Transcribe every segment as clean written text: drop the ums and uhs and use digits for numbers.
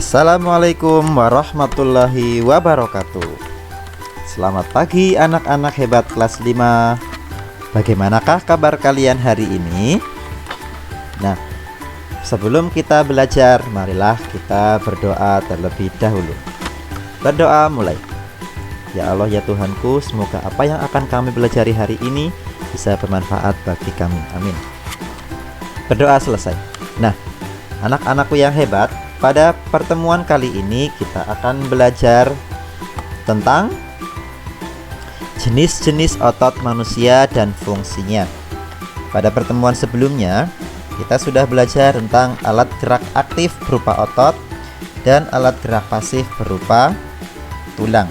Assalamualaikum warahmatullahi wabarakatuh. Selamat pagi anak-anak hebat kelas 5. Bagaimanakah kabar kalian hari ini? Nah, sebelum kita belajar, marilah kita berdoa terlebih dahulu. Berdoa mulai. Ya Allah ya Tuhanku, semoga apa yang akan kami pelajari hari ini bisa bermanfaat bagi kami. Amin. Berdoa selesai. Nah, anak-anakku yang hebat, pada pertemuan kali ini kita akan belajar tentang jenis-jenis otot manusia dan fungsinya. Pada pertemuan sebelumnya kita sudah belajar tentang alat gerak aktif berupa otot dan alat gerak pasif berupa tulang.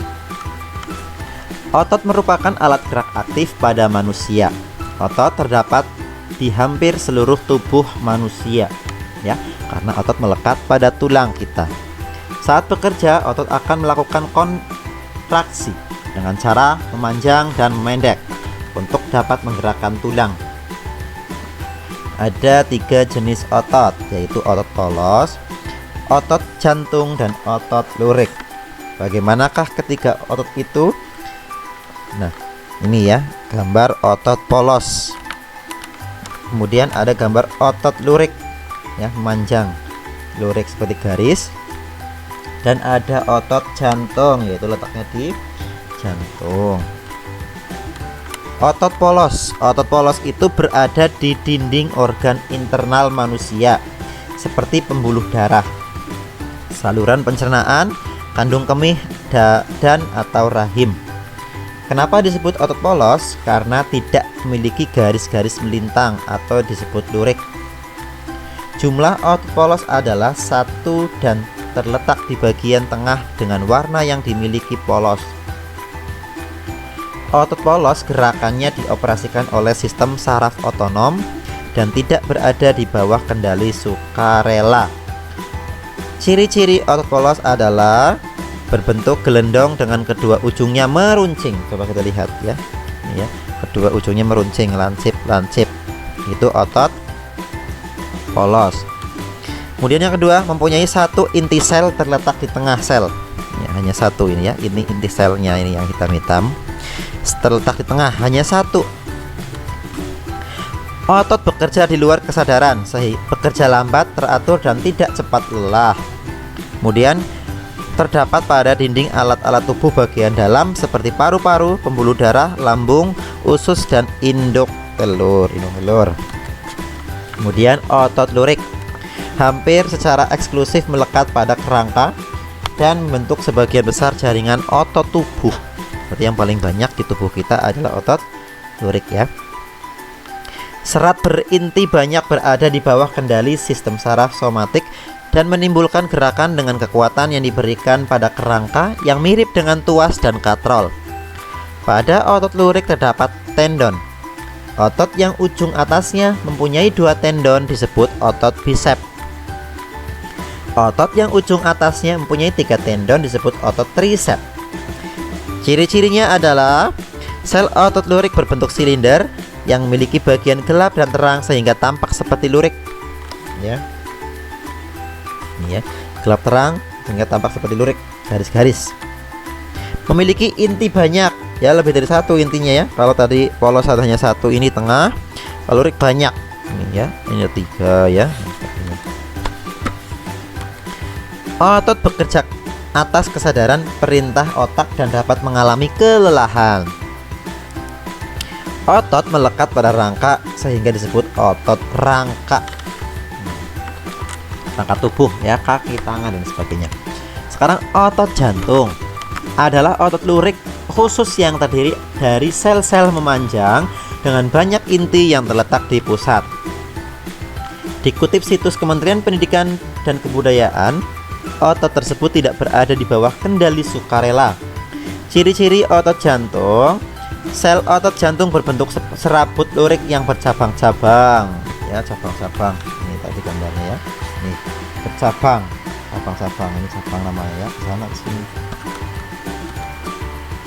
Otot merupakan alat gerak aktif pada manusia. Otot terdapat di hampir seluruh tubuh manusia, ya, karena otot melekat pada tulang kita. Saat bekerja, otot akan melakukan kontraksi dengan cara memanjang dan memendek untuk dapat menggerakkan tulang. Ada 3 jenis otot, yaitu otot polos, otot jantung, dan otot lurik. Bagaimanakah ketiga otot itu? Nah, ini ya gambar otot polos. Kemudian ada gambar otot lurik, ya, memanjang, lurik seperti garis. Dan ada otot jantung, yaitu letaknya di jantung. Otot polos itu berada di dinding organ internal manusia, seperti pembuluh darah, saluran pencernaan, kandung kemih, dan atau rahim. Kenapa disebut otot polos? Karena tidak memiliki garis-garis melintang atau disebut lurik. Jumlah otot polos adalah 1 dan terletak di bagian tengah dengan warna yang dimiliki polos. Otot polos gerakannya dioperasikan oleh sistem saraf otonom dan tidak berada di bawah kendali sukarela. Ciri-ciri otot polos adalah berbentuk gelendong dengan kedua ujungnya meruncing. Coba kita lihat ya. Ini ya, kedua ujungnya meruncing, lancip. Itu otot polos. Kemudian yang kedua, mempunyai 1 inti sel terletak di tengah sel. Ya, hanya 1 ini ya. Ini inti selnya, ini yang hitam-hitam. Terletak di tengah, hanya 1. Otot bekerja di luar kesadaran, sehingga bekerja lambat, teratur, dan tidak cepat lelah. Kemudian terdapat pada dinding alat-alat tubuh bagian dalam seperti paru-paru, pembuluh darah, lambung, usus, dan induk telur. Kemudian otot lurik hampir secara eksklusif melekat pada kerangka dan membentuk sebagian besar jaringan otot tubuh. Berarti yang paling banyak di tubuh kita adalah otot lurik ya. Serat berinti banyak berada di bawah kendali sistem saraf somatik dan menimbulkan gerakan dengan kekuatan yang diberikan pada kerangka yang mirip dengan tuas dan katrol. Pada otot lurik terdapat tendon. Otot yang ujung atasnya mempunyai 2 tendon disebut otot bisep. Otot yang ujung atasnya mempunyai 3 tendon disebut otot trisep. Ciri-cirinya adalah sel otot lurik berbentuk silinder yang memiliki bagian gelap dan terang sehingga tampak seperti lurik. Ya. Ini ya, gelap terang sehingga tampak seperti lurik, garis-garis. Memiliki inti banyak, ya, lebih dari 1 intinya ya. Kalau tadi polos hanya 1, ini tengah, kalau lurik banyak. Ini ya, ini 3 ya. Otot bekerja atas kesadaran perintah otak dan dapat mengalami kelelahan. Otot melekat pada rangka sehingga disebut otot rangka. Rangka tubuh ya, kaki, tangan, dan sebagainya. Sekarang otot jantung adalah otot lurik khusus yang terdiri dari sel-sel memanjang dengan banyak inti yang terletak di pusat. Dikutip situs Kementerian Pendidikan dan Kebudayaan, otot tersebut tidak berada di bawah kendali sukarela. Ciri-ciri otot jantung: sel otot jantung berbentuk serabut lurik yang bercabang-cabang, ya, cabang-cabang. Ini tadi gambarnya ya. Nih, bercabang, cabang-cabang, ini cabang namanya ya, sana sini.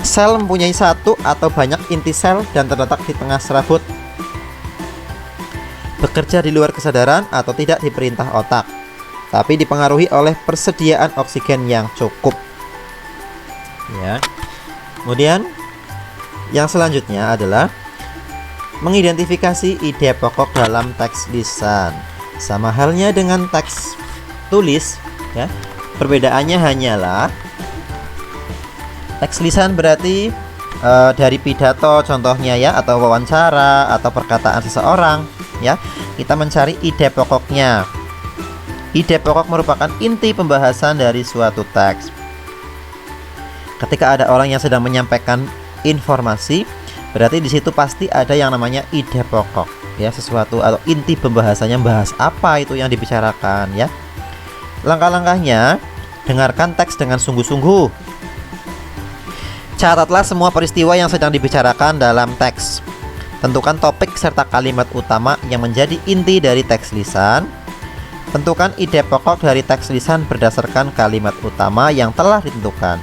Sel mempunyai 1 atau banyak inti sel dan terletak di tengah serabut. Bekerja di luar kesadaran atau tidak diperintah otak. tapi dipengaruhi oleh persediaan oksigen yang cukup. Ya. Kemudian yang selanjutnya adalah mengidentifikasi ide pokok dalam teks lisan. Sama halnya dengan teks tulis, ya. Perbedaannya hanyalah teks lisan berarti dari pidato contohnya ya, atau wawancara atau perkataan seseorang, ya. Kita mencari ide pokoknya. Ide pokok merupakan inti pembahasan dari suatu teks. Ketika ada orang yang sedang menyampaikan informasi, berarti di situ pasti ada yang namanya ide pokok, ya, sesuatu atau inti pembahasannya, bahas apa itu yang dibicarakan, ya. Langkah-langkahnya, dengarkan teks dengan sungguh-sungguh. Catatlah semua peristiwa yang sedang dibicarakan dalam teks. Tentukan topik serta kalimat utama yang menjadi inti dari teks lisan. Tentukan ide pokok dari teks lisan berdasarkan kalimat utama yang telah ditentukan.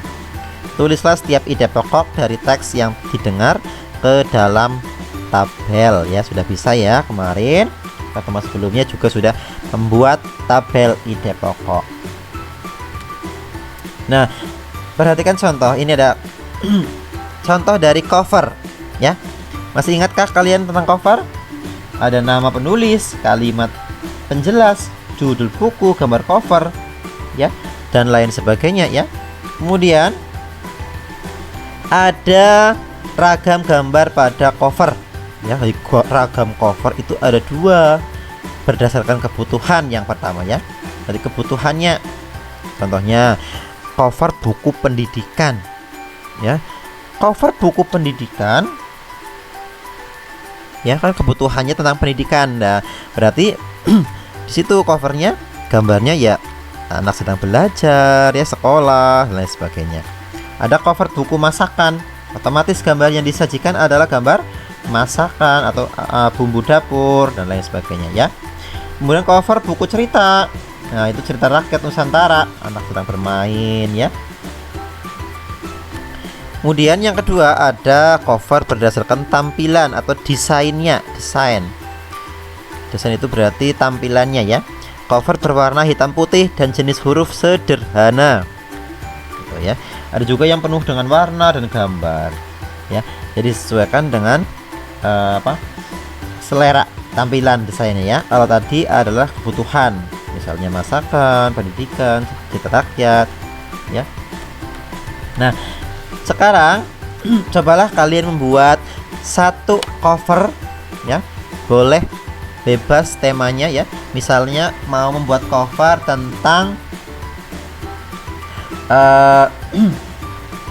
Tulislah setiap ide pokok dari teks yang didengar ke dalam tabel, ya. Sudah bisa ya, kemarin pertemuan sebelumnya juga sudah membuat tabel ide pokok. Nah, perhatikan contoh. Ini ada contoh dari cover, ya. Masih ingatkah kalian tentang cover? Ada nama penulis, kalimat penjelas, judul buku, gambar cover, ya, dan lain sebagainya, ya. Kemudian ada ragam gambar pada cover, ya. Ragam cover itu ada dua berdasarkan kebutuhan. Yang pertama, ya, dari kebutuhannya, contohnya cover buku pendidikan, ya. Cover buku pendidikan, ya, kan kebutuhannya tentang pendidikan. Nah, berarti di situ covernya, gambarnya ya anak sedang belajar, ya, sekolah, dan lain sebagainya. Ada cover buku masakan, otomatis gambar yang disajikan adalah gambar masakan atau bumbu dapur dan lain sebagainya, ya. Kemudian cover buku cerita, nah itu cerita rakyat Nusantara, anak sedang bermain, ya. Kemudian yang kedua ada cover berdasarkan tampilan atau desainnya. Desain itu berarti tampilannya, ya. Cover berwarna hitam putih dan jenis huruf sederhana, gitu, ya. Ada juga yang penuh dengan warna dan gambar, ya. Jadi sesuaikan dengan selera tampilan desainnya, ya. Kalau tadi adalah kebutuhan, misalnya masakan, pendidikan, cerita rakyat, ya. Nah, sekarang cobalah kalian membuat satu cover, ya. Boleh bebas temanya, ya. Misalnya mau membuat cover tentang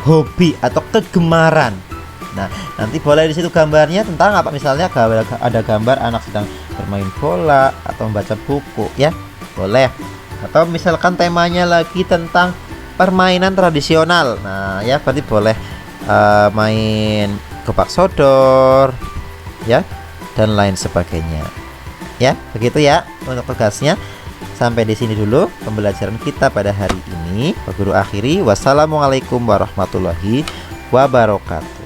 hobi atau kegemaran. Nah, nanti boleh di situ gambarnya tentang apa, misalnya ada gambar anak sedang bermain bola atau membaca buku, ya. Boleh. Atau misalkan temanya lagi tentang permainan tradisional, nah, ya, berarti boleh main gebak sodor, ya, dan lain sebagainya, ya. Begitu ya untuk tugasnya. Sampai di sini dulu pembelajaran kita pada hari ini. Pak Guru akhiri, wassalamualaikum warahmatullahi wabarakatuh.